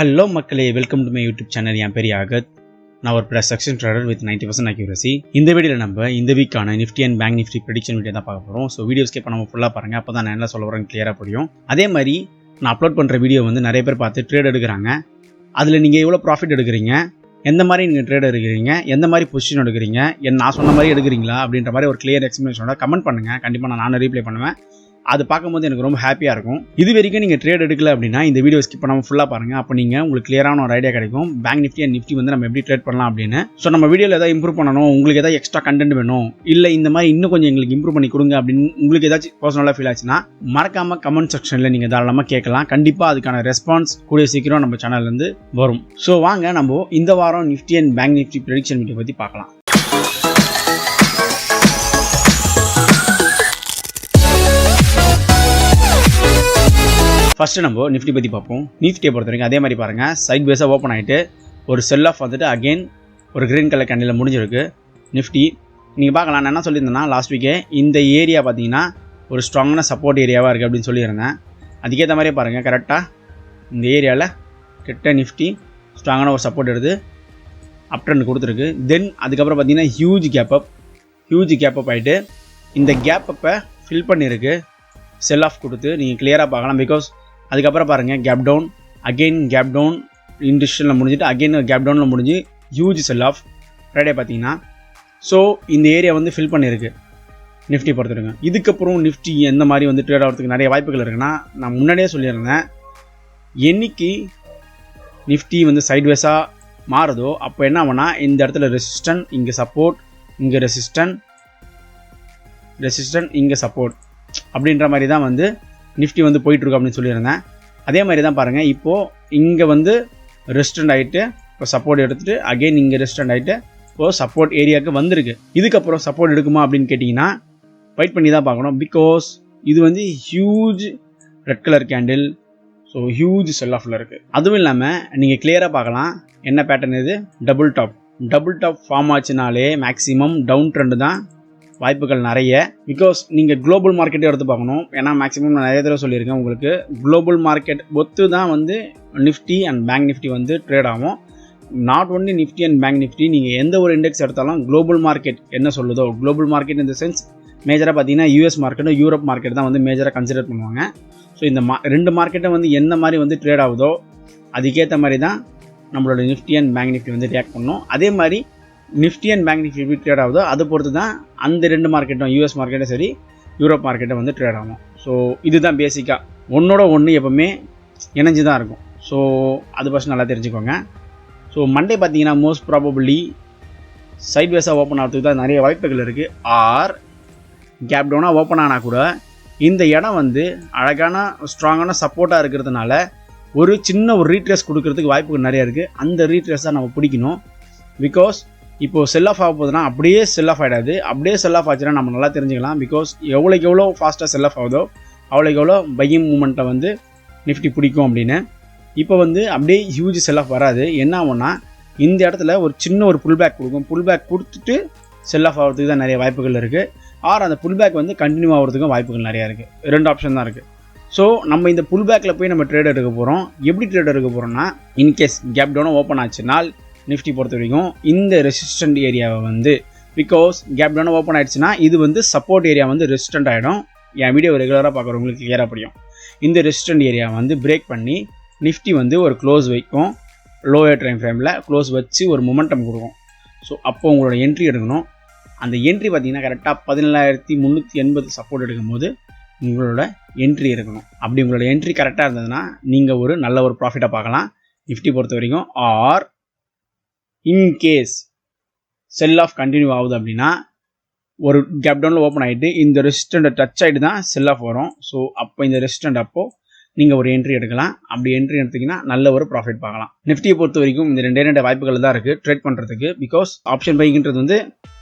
Hello மக்களே, welcome to my YouTube channel. என் பேர் யாகத். நான் ஒரு plus section trader with 90% accuracy. இந்த வீடியோவில் நம்ம இந்த வீக்கான Nifty and bank Nifty prediction video தான் பார்க்க போகிறோம். ஸோ வீடியோ ஸ்கிப் பண்ணாமல் ஃபுல்லாக பாருங்கள், அப்போ தான் நான் என்ன சொல்ல வரேன் கிளியராக புரியும். அதே மாதிரி நான் அப்லோட் பண்ணுற வீடியோ வந்து நிறைய பேர் பார்த்து ட்ரேட் எடுக்கிறாங்க. அதில் நீங்கள் எவ்வளோ ப்ராஃபிட் எடுக்கிறீங்க, எந்த மாதிரி நீங்கள் ட்ரேட் எடுக்கிறீங்க, எந்த மாதிரி பொசிஷன் எடுக்கிறீங்க, நான் சொன்ன மாதிரி எடுக்கிறீங்களா அப்படின்ற மாதிரி ஒரு கிளியர் எக்ஸ்பிளேஷனோட கமெண்ட் பண்ணுங்கள். கண்டிப்பாக நான் ரீப்ளை பண்ணுவேன். அது பார்க்கும்போது எனக்கு ரொம்ப ஹாப்பியாக இருக்கும். இது வரைக்கும் நீங்கள் ட்ரேட் எடுக்கல அப்படின்னா இந்த வீடியோ ஸ்கிப் பண்ணாமல் ஃபுல்லாக பாருங்கள். அப்போ நீங்கள் உங்களுக்கு கிளியரான ஒரு ஐடியா கிடைக்கும் பேங்க் நிஃப்டி அண்ட் நிஃப்டி வந்து நம்ம எப்படி ட்ரேட் பண்ணலாம் அப்படின்னு. ஸோ நம்ம வீடியோவில் ஏதாவது இம்ப்ரூவ் பண்ணணும், உங்களுக்கு ஏதாவது எக்ஸ்ட்ரா கண்டென்ட் வேணும், இல்லை இந்த மாதிரி இன்னும் கொஞ்சம் எங்களுக்கு இம்ப்ரூவ் பண்ணி கொடுங்க அப்படின்னு உங்களுக்கு ஏதாச்சும் பர்சனலாக ஃபீல் ஆச்சுன்னா மறக்காமல் கமெண்ட் செக்ஷனில் நீங்கள் தாராளமாக கேட்கலாம். கண்டிப்பாக அதுக்கான ரெஸ்பான்ஸ் கூடிய சீக்கிரம் நம்ம சேனல்லேருந்து வரும். ஸோ வாங்க நம்ம இந்த வாரம் Nifty and bank Nifty prediction video பற்றி பார்க்கலாம். ஃபஸ்ட்டு நம்ம நிஃப்டி பற்றி பார்ப்போம். நிஃப்டியை பொறுத்த வரைக்கும் அதே மாதிரி பாருங்கள், சைட் பேஸாக ஓப்பன் ஆகிட்டு ஒரு செல் ஆஃப் வந்துட்டு அகெயின் ஒரு க்ரீன் கலர் கேண்டில் முடிஞ்சிருக்கு நிஃப்டி. நீங்கள் பார்க்கலாம், நான் என்ன சொல்லியிருந்தேன்னா லாஸ்ட் வீக்கே இந்த ஏரியா பார்த்தீங்கன்னா ஒரு ஸ்ட்ராங்கான சப்போர்ட் ஏரியாவாக இருக்குது அப்படின்னு சொல்லியிருந்தேன். அதுக்கேற்ற மாதிரியே பாருங்கள், கரெக்டாக இந்த ஏரியாவில் கிட்ட நிஃப்டி ஸ்ட்ராங்கான ஒரு சப்போர்ட் எடுத்து அப் ட்ரெண்ட் கொடுத்துருக்கு. தென் அதுக்கப்புறம் பார்த்தீங்கன்னா ஹியூஜ் கேப் அப் ஆகிட்டு இந்த கேப் அப்பை ஃபில் பண்ணியிருக்கு செல் ஆஃப் கொடுத்து. நீங்கள் கிளியராக பார்க்கலாம். பிகாஸ் அதுக்கப்புறம் பாருங்கள் gap down, again gap down இன்டிஷனில் முடிஞ்சிட்டு அகெயின் கேப் டவுனில் முடிஞ்சு ஹியூஜ் செல் ஆஃப் ஃப்ரைடே பார்த்தீங்கன்னா. ஸோ இந்த ஏரியா வந்து ஃபில் பண்ணியிருக்கு நிஃப்டி பொறுத்துருங்க. இதுக்கப்புறம் நிஃப்டி எந்த மாதிரி வந்து ட்ரேட் ஆகிறதுக்கு நிறைய வாய்ப்புகள் இருக்குன்னா, நான் முன்னாடியே சொல்லியிருந்தேன், என்னைக்கு நிஃப்டி வந்து சைட்வேஸாக மாறுதோ அப்போ என்ன ஆகும்னா இந்த இடத்துல ரெசிஸ்டன்ட், இங்கே சப்போர்ட், இங்கே ரெசிஸ்டன்ட், இங்கே சப்போர்ட் அப்படின்ற மாதிரி தான் வந்து நிஃப்டி வந்து போயிட்டுருக்கு அப்படின்னு சொல்லியிருந்தேன். அதே மாதிரி தான் பாருங்கள், இப்போது இங்கே வந்து ரெசிஸ்டன்ட் ஆகிட்டு இப்போ சப்போர்ட் எடுத்துகிட்டு அகெயின் இங்கே ரெசிஸ்டன்ட் ஆகிட்டு இப்போது சப்போர்ட் ஏரியாவுக்கு வந்திருக்கு. இதுக்கப்புறம் சப்போர்ட் எடுக்குமா அப்படின்னு கேட்டிங்கன்னா வெயிட் பண்ணி தான் பார்க்கணும். பிகாஸ் இது வந்து huge red colour candle, so huge sell ஆஃபில் இருக்குது. அதுவும் இல்லாமல் நீங்கள் கிளியராக பார்க்கலாம் என்ன பேட்டர்ன் இது, டபுள் டாப் ஃபார்ம் ஆச்சுனாலே மேக்ஸிமம் டவுன் ட்ரெண்டு தான் வாய்ப்புகள் நிறைய. பிகாஸ் நீங்கள் குளோபல் மார்க்கெட்டை எடுத்து பார்க்கணும். ஏன்னா மேக்ஸிமம் நான் நிறைய தடவை சொல்லியிருக்கேன் உங்களுக்கு, குளோபல் மார்க்கெட் ஒத்து தான் வந்து நிஃப்டி அண்ட் பேங்க் நிஃப்டி வந்து ட்ரேட் ஆகும். Not only Nifty and bank Nifty, நீங்கள் எந்த ஒரு இண்டெக்ஸ் எடுத்தாலும் குளோபல் மார்க்கெட் என்ன சொல்லுதோ, குளோபல் மார்க்கெட் இந்த சென்ஸ் மேஜராக பார்த்தீங்கன்னா யூஎஸ் மார்க்கெட்டும் யூரோப் மார்க்கெட் தான் வந்து மேஜராக கன்சிடர் பண்ணுவாங்க. ஸோ இந்த ரெண்டு மார்க்கெட்டை வந்து எந்த மாதிரி வந்து ட்ரேட் ஆகுதோ அதுக்கேற்ற மாதிரி தான் நம்மளோட நிஃப்டி அண்ட் பேங்க் நிஃப்டி வந்து ரியாக்ட் பண்ணணும். அதே மாதிரி நிஃப்டி அண்ட் பேங்க் நிஃப்டி எப்படி ட்ரேட் ஆகுதோ அதை பொறுத்து தான் அந்த ரெண்டு மார்க்கெட்டும், யூஎஸ் மார்க்கெட்டும் சரி யூரோப் மார்க்கெட்டை வந்து ட்ரேட் ஆகும். ஸோ இதுதான் பேசிக்காக, ஒன்றோட ஒன்று எப்போவுமே இணைஞ்சு தான் இருக்கும். ஸோ அது ஃபஸ்ட் நல்லா தெரிஞ்சுக்கோங்க. ஸோ மண்டே பார்த்தீங்கன்னா மோஸ்ட் ப்ராபபிளி சைட் வேஸாக ஓப்பன் ஆகிறதுக்கு தான் நிறைய வாய்ப்புகள் இருக்குது. ஆர் கேப் டவுனாக ஓப்பன் ஆனால் கூட இந்த இடம் வந்து அழகான ஸ்ட்ராங்கான சப்போர்ட்டாக இருக்கிறதுனால ஒரு சின்ன ஒரு ரீட்ரேஸ் கொடுக்கறதுக்கு வாய்ப்புகள் நிறையா இருக்குது. அந்த ரீட்ரேஸ் தான் நம்ம பிடிக்கணும். பிகாஸ் இப்போது செல் ஆஃப் ஆக போகுதுன்னா அப்படியே செல் ஆஃப் ஆகிடாது. அப்படியே செல் ஆஃப் ஆச்சுன்னா நம்ம நல்லா தெரிஞ்சுக்கலாம். பிகாஸ் எவ்வளோக்கு எவ்வளோ ஃபாஸ்ட்டாக செல் ஆஃப் ஆகுதோ அவ்வளோக்கு எவ்வளோ பையிங் மூமெண்ட்டை வந்து நிஃப்டி பிடிக்கும் அப்படின்னு. இப்போ வந்து அப்படியே ஹியூஜ் செல் ஆஃப் வராது. என்ன ஆகும்னா இந்த இடத்துல ஒரு சின்ன ஒரு புல் பேக் கொடுக்கும். புல் பேக் கொடுத்துட்டு செல் ஆஃப் ஆகிறதுக்கு தான் நிறைய வாய்ப்புகள் இருக்குது. ஆர் அந்த புல் பேக் வந்து கண்டினியூ ஆகிறதுக்கும் வாய்ப்புகள் நிறையா இருக்குது. ரெண்டு ஆப்ஷன் தான் இருக்குது. ஸோ நம்ம இந்த புல் பேக்கில் போய் நம்ம ட்ரேட் எடுக்க போகிறோம். எப்படி ட்ரேட் எடுக்க போகிறோம்னா, இன்கேஸ் கேப் டவுனாக ஓப்பன் ஆச்சுனால் நிஃப்டி பொறுத்த வரைக்கும் இந்த ரெசிஸ்டன்ட் ஏரியாவை வந்து, பிகாஸ் கேப் டவுனாக ஓப்பன் ஆகிடுச்சுன்னா இது வந்து சப்போர்ட் ஏரியா வந்து ரெசிஸ்டன்ட் ஆகிடும். என் வீடியோ ரெகுலராக பார்க்குறவங்களுக்கு கிளியராக புரியும். இந்த ரெசிஸ்டன்ட் ஏரியா வந்து பிரேக் பண்ணி நிஃப்டி வந்து ஒரு க்ளோஸ் வைக்கும். லோயர் டைம் ஃப்ரேமில் க்ளோஸ் வச்சு ஒரு மொமெண்டம் கொடுக்கும். ஸோ அப்போ உங்களோட என்ட்ரி எடுக்கணும். அந்த என்ட்ரி பார்த்தீங்கன்னா கரெக்டாக 17,380 சப்போர்ட் எடுக்கும்போது உங்களோட என்ட்ரி இருக்கணும். அப்படி உங்களோட என்ட்ரி கரெக்டாக இருந்ததுன்னா நீங்கள் ஒரு நல்ல ஒரு ப்ராஃபிட்டாக பார்க்கலாம் நிஃப்டி பொறுத்த வரைக்கும். Or in case sell off continue ஆகுது அப்படின்னா ஒரு கேப் டவுனில் ஓப்பன் ஆகிட்டு இந்த ரெசிஸ்டண்ட்டை டச் ஆகிட்டு தான் செல் ஆஃப் வரும். ஸோ அப்போ இந்த ரெசிஸ்டண்ட் அப்போது நீங்கள் ஒரு என்ட்ரி எடுக்கலாம். அப்படி என்ட்ரி எடுத்திங்கன்னா நல்ல ஒரு ப்ராஃபிட் பார்க்கலாம். நிஃப்டியை பொறுத்த வரைக்கும் இந்த ரெண்டு வாய்ப்புகள் தான் இருக்குது ட்ரேட் பண்ணுறதுக்கு. பிகாஸ் ஆப்ஷன் பைக்குன்றது வந்து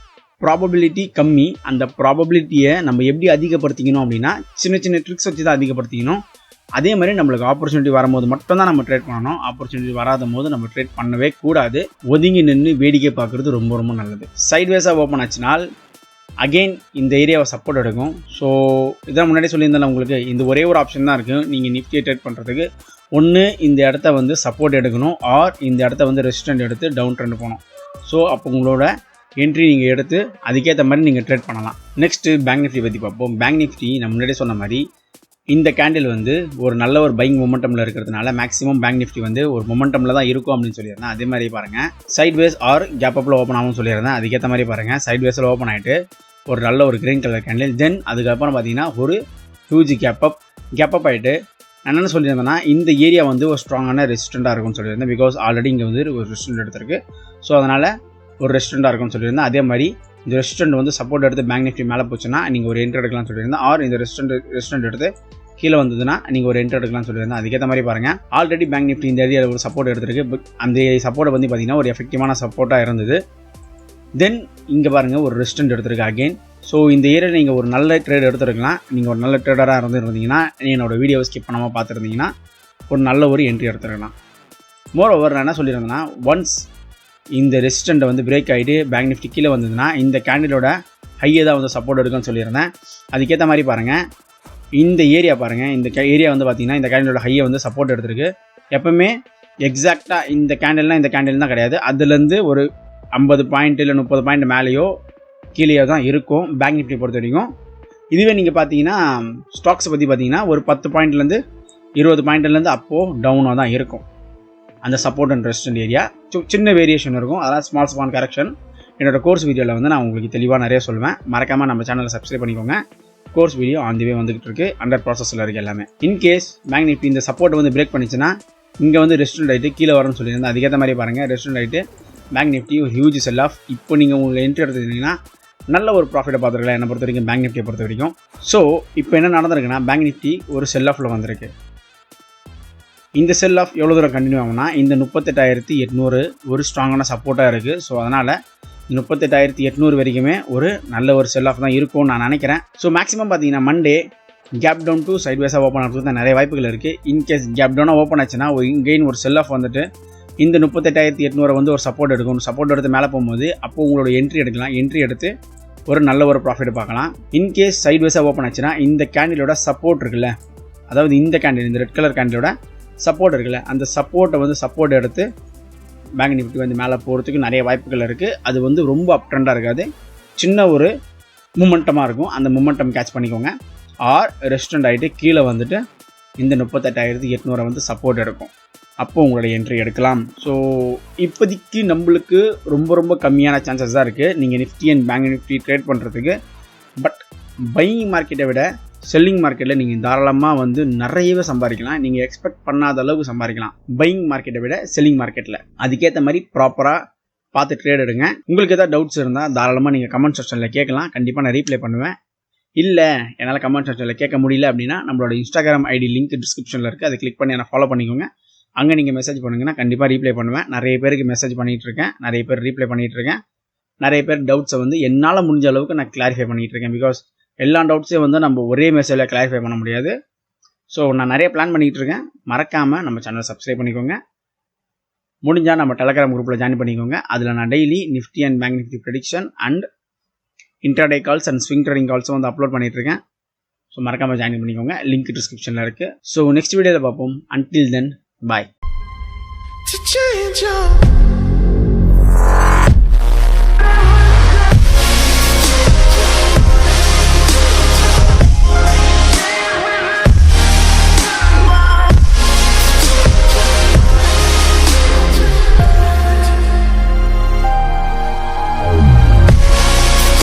ப்ராபபிலிட்டி கம்மி. அந்த ப்ராபபிலிட்டியை நம்ம எப்படி அதிகப்படுத்திக்கணும் அப்படின்னா சின்ன சின்ன ட்ரிக்ஸ் வச்சு தான் அதிகப்படுத்திக்கணும். அதே மாதிரி நம்மளுக்கு ஆப்பர்ச்சுனிட்டி வரும்போது மட்டும்தான் நம்ம ட்ரேட் பண்ணணும். ஆப்பர்ச்சுனிட்டி வராத போது நம்ம ட்ரேட் பண்ணவே கூடாது. ஒதுங்கி நின்று வேடிக்கை பார்க்குறது ரொம்ப ரொம்ப நல்லது. சைட்வேஸாக ஓப்பன் ஆச்சுனால் அகெயின் இந்த ஏரியாவை சப்போர்ட் எடுக்கும். ஸோ இதான் முன்னாடி சொல்லியிருந்தேன் உங்களுக்கு, இந்த ஒரே ஒரு ஆப்ஷன் தான் இருக்குது நீங்கள் நிஃப்டியை ட்ரேட் பண்ணுறதுக்கு. ஒன்று இந்த இடத்த வந்து சப்போர்ட் எடுக்கணும், ஆர் இந்த இடத்த வந்து ரெசிஸ்டன்ட் எடுத்து டவுன் ட்ரெண்ட் போகணும். ஸோ அப்போ உங்களோட என்ட்ரி நீங்கள் எடுத்து அதுக்கேற்ற மாதிரி நீங்கள் ட்ரேட் பண்ணலாம். நெக்ஸ்ட்டு பேங்க் நிஃப்டி பற்றி பார்ப்போம். பேங்க் நிஃப்டி நான் முன்னாடியே சொன்ன மாதிரி இந்த கேண்டில் வந்து ஒரு நல்ல ஒரு பையிங் மொமெண்டமில் இருக்கிறதுனால மேக்ஸிமம் பேங்க் நிஃப்டி வந்து ஒரு மொமெண்டமில் தான் இருக்கும் அப்படின்னு சொல்லியிருந்தேன். அதே மாதிரி பாருங்கள், சைட்வேஸ் ஆர் கேப் அப்பில் ஓப்பன் ஆகும்னு சொல்லியிருந்தேன். அதுக்கேற்ற மாதிரி பாருங்கள், சைட்வேஸில் ஓப்பன் ஆகிட்டு ஒரு நல்ல ஒரு கிரீன் கலர் கேண்டில், தென் அதுக்கப்புறம் பார்த்தீங்கன்னா ஒரு ஹியூஜ் கேப் அப் ஆகிட்டு நான் என்ன சொல்லியிருந்தேன்னா இந்த ஏரியா வந்து ஒரு ஸ்ட்ராங்கான ரெசிஸ்டண்ட்டாக இருக்கும்னு சொல்லியிருந்தேன். பிகாஸ் ஆல்ரெடி இங்கே வந்து ஒரு ரெசிஸ்டன்ட் எடுத்திருக்கு. ஸோ அதனால் ஒரு ரெசிஸ்டண்ட்டாக இருக்கும்னு சொல்லியிருந்தேன். அதே மாதிரி இந்த ரெசிஸ்டன்ட் வந்து சப்போர்ட் எடுத்து பேங்க் நிஃப்டி மேலே போச்சுன்னா நீங்கள் ஒரு என்ட்ரி எடுக்கலாம்னு சொல்லியிருந்தேன். ஆர் இந்த ரெசிஸ்டன்ட் எடுத்து கீழே வந்ததுன்னா நீங்கள் ஒரு என்ட்ரி எடுக்கலாம்னு சொல்லியிருந்தேன். அதுக்கேற்ற மாதிரி பாருங்கள், ஆல்ரெடி பேங்க் நிஃப்டி இந்த ஏரியாவில் ஒரு சப்போர்ட் எடுத்திருக்கு. பட் அந்த சப்போர்ட்டை வந்து பார்த்தீங்கன்னா ஒரு எஃபெக்டிவான சப்போர்ட்டாக இருந்தது. தென் இங்கே பாருங்கள் ஒரு ரெசிஸ்டன்ட் எடுத்திருக்கு அகெயின். ஸோ இந்த ஏரியாவில் நீங்கள் ஒரு நல்ல ட்ரேட் எடுத்துருக்கலாம். நீங்கள் ஒரு நல்ல ட்ரேடராக இருந்தீங்கன்னா, என்னோட வீடியோவை ஸ்கிப் பண்ணாமல் பார்த்துருந்தீங்கன்னா ஒரு நல்ல ஒரு என்ட்ரி எடுத்துருக்கலாம். மோர் ஓவர் நான் என்ன சொல்லியிருந்தேன்னா, ஒன்ஸ் இந்த ரெசிஸ்டண்ட்டை வந்து பிரேக் ஆகிட்டு பேங்க் நிஃப்டி கீழே வந்ததுன்னா இந்த கேண்டிலோட ஹையை தான் வந்து சப்போர்ட் எடுக்குன்னு சொல்லியிருந்தேன். அதுக்கேற்ற மாதிரி பாருங்கள், இந்த ஏரியா பாருங்கள், இந்த ஏரியா வந்து பார்த்தீங்கன்னா இந்த கேண்டிலோட ஹையை வந்து சப்போர்ட் எடுத்திருக்கு. எப்போவுமே எக்ஸாக்டாக இந்த கேண்டில்னால் இந்த கேண்டில் தான் கிடையாது, அதுலேருந்து ஒரு 50 பாயிண்ட் இல்லை 30 பாயிண்ட் மேலேயோ கீழே தான் இருக்கும் பேங்க் நிஃப்டி பொறுத்த வரைக்கும். இதுவே நீங்கள் பார்த்தீங்கன்னா ஸ்டாக்ஸை பற்றி பார்த்தீங்கன்னா ஒரு 10 பாயிண்ட்லேருந்து 20 பாயிண்ட்லேருந்து அப்போ டவுனாக தான் இருக்கும் அந்த சப்போர்ட் அண்ட் ரெசிஸ்டன்ட் ஏரியா. சின்ன வேரியேஷன் இருக்கும், அதெல்லாம் ஸ்மால் கரெக்ஷன் என்னோடய கோர்ஸ் வீடியோவில் வந்து நான் உங்களுக்கு தெளிவாக நிறைய சொல்லுவேன். மறக்காமல் நம்ம சேனலை சப்ஸ்கிரைப் பண்ணிக்கோங்க. கோர்ஸ் வீடியோ ஆன் தி வே வந்துகிட்டு இருக்கு, அண்டர் ப்ராசஸில் இருக்குது எல்லாமே. இன்கேஸ் பேங்க் நிஃப்டி இந்த சப்போர்ட் வந்து பிரேக் பண்ணிச்சுன்னா இங்கே வந்து ரெசிஸ்டன்ட் ஆகிட்டு கீழே வரும்னு சொல்லியிருந்தேன். அதுக்கேற்ற மாதிரி பாருங்கள், ரெசிஸ்டன்ட் ஆகிட்டு பேங்க் நிஃப்டி ஒரு ஹியூஜ் செல் ஆஃப். இப்போ நீங்கள் உங்களுக்கு என்ட்ரி எடுத்துக்கிட்டிங்கன்னா நல்ல ஒரு ப்ராஃபிட்டை பார்த்துருக்கலாம் என்னை பொறுத்த வரைக்கும், பேங்க் நிஃப்டியை பொறுத்த வரைக்கும். ஸோ இப்போ என்ன நடந்திருக்குன்னா, பேங்க் நிஃப்டி ஒரு செல் ஆஃபில் வந்திருக்கு. இந்த செல் ஆஃப் எவ்வளோ தூரம் கண்டினியூ ஆகும்னா இந்த 38,800 ஒரு ஸ்ட்ராங்கான சப்போர்ட்டாக இருக்குது. ஸோ அதனால் 38,800 வரைக்குமே ஒரு நல்ல ஒரு செல் ஆஃப் தான் இருக்கும்னு நான் நினைக்கிறேன். ஸோ மேக்ஸிமம் பார்த்தீங்கன்னா மண்டே கேப் டவுன் டு சைட்வேஸாக ஓப்பன் ஆகிறதுக்கு தான் நிறைய வாய்ப்புகள் இருக்குது. இன்கேஸ் கேப் டவுனாக ஓப்பன் ஆச்சுன்னா இங்கேயும் ஒரு செல் ஆஃப் வந்துட்டு இந்த 38,800 வந்து ஒரு சப்போர்ட் எடுக்கும். சப்போர்ட் எடுத்து மேலே போகும்போது அப்போது உங்களோட என்ட்ரி எடுக்கலாம். என்ட்ரி எடுத்து ஒரு நல்ல ஒரு ப்ராஃபிட் பார்க்கலாம். இன்கேஸ் சைட்வேஸாக ஓப்பன் ஆச்சுன்னா இந்த கேண்டிலோட சப்போர்ட் இருக்குல்ல, அதாவது இந்த கேண்டில், இந்த ரெட் கலர் கேண்டிலோட சப்போர்ட் இருக்குல்ல, அந்த சப்போர்ட்டை வந்து சப்போர்ட் எடுத்து பேங்க் நிஃப்டி வந்து மேலே போகிறதுக்கு நிறைய வாய்ப்புகள் இருக்குது. அது வந்து ரொம்ப அப் ட்ரெண்டாக இருக்காது, சின்ன ஒரு மூமெண்டமாக இருக்கும். அந்த மூமெண்டம் கேட்ச் பண்ணிக்கோங்க. ஆர் ரெசிஸ்டன்ட் ஆகிட்டு கீழே வந்துட்டு இந்த 38,800 வந்து சப்போர்ட் எடுக்கும். அப்போது உங்களோட என்ட்ரி எடுக்கலாம். ஸோ இப்போதைக்கு நம்மளுக்கு ரொம்ப கம்மியான சான்சஸ் தான் இருக்குது நீங்கள் Nifty and bank Nifty trade பண்ணுறதுக்கு. பட் பையிங் மார்க்கெட்டை விட செல்லிங் மார்க்கெட்டில் நீங்கள் தாராளமாக வந்து நிறையவே சம்பாதிக்கலாம். நீங்கள் எக்ஸ்பெக்ட் பண்ணாத அளவுக்கு சம்பாதிக்கலாம் பையிங் மார்க்கெட்டை விட செல்லிங் மார்க்கெட்டில். அதுக்கேற்ற மாதிரி ப்ராப்பராக பார்த்து ட்ரேட் எடுங்க. உங்களுக்கு ஏதாவது டவுட்ஸ் இருந்தால் தாராளமாக நீங்கள் கமெண்ட் செக்ஷனில் கேட்கலாம். கண்டிப்பாக நான் ரீப்ளை பண்ணுவேன். இல்லை என்னால் கமெண்ட் செக்ஷனில் கேட்க முடியல அப்படின்னா நம்மளோட இன்ஸ்டாகிராம் ஐடி லிங்க் டிஸ்கிரிப்ஷனில் இருக்குது, அதை கிளிக் பண்ணி என்னை ஃபாலோ பண்ணிக்கோங்க. அங்கே நீங்கள் மெசேஜ் பண்ணுங்கன்னா கண்டிப்பாக ரீப்ளை பண்ணுவேன். நிறைய பேருக்கு மெசேஜ் பண்ணிகிட்ருக்கேன், நிறைய பேர் ரீப்ளை பண்ணிகிட்ருக்கேன். நிறைய பேர் டவுட்ஸை வந்து என்னால் முடிஞ்ச அளவுக்கு நான் கிளாரிஃபை பண்ணிகிட்ருக்கேன். பிகாஸ் எல்லா டவுட்ஸையும் வந்து நம்ம ஒரே மெசேஜில் கிளாரிஃபை பண்ண முடியாது. ஸோ நான் நிறைய பிளான் பண்ணிகிட்ருக்கேன். மறக்காமல் நம்ம சேனலை சப்ஸ்கிரைப் பண்ணிக்கோங்க. முடிஞ்சால் நம்ம டெலகிராம் குரூப்பில் ஜாயின் பண்ணிக்கோங்க. அதில் நான் daily Nifty and bank Nifty prediction and intraday calls and swing trading கால்ஸும் வந்து அப்லோட் பண்ணிகிட்ருக்கேன். ஸோ மறக்காமல் ஜாயின் பண்ணிக்கோங்க. லிங்க் டிஸ்கிரிப்ஷனில் இருக்குது. ஸோ நெக்ஸ்ட் வீடியோவில் பார்ப்போம். அன்டில் தென் பாய்.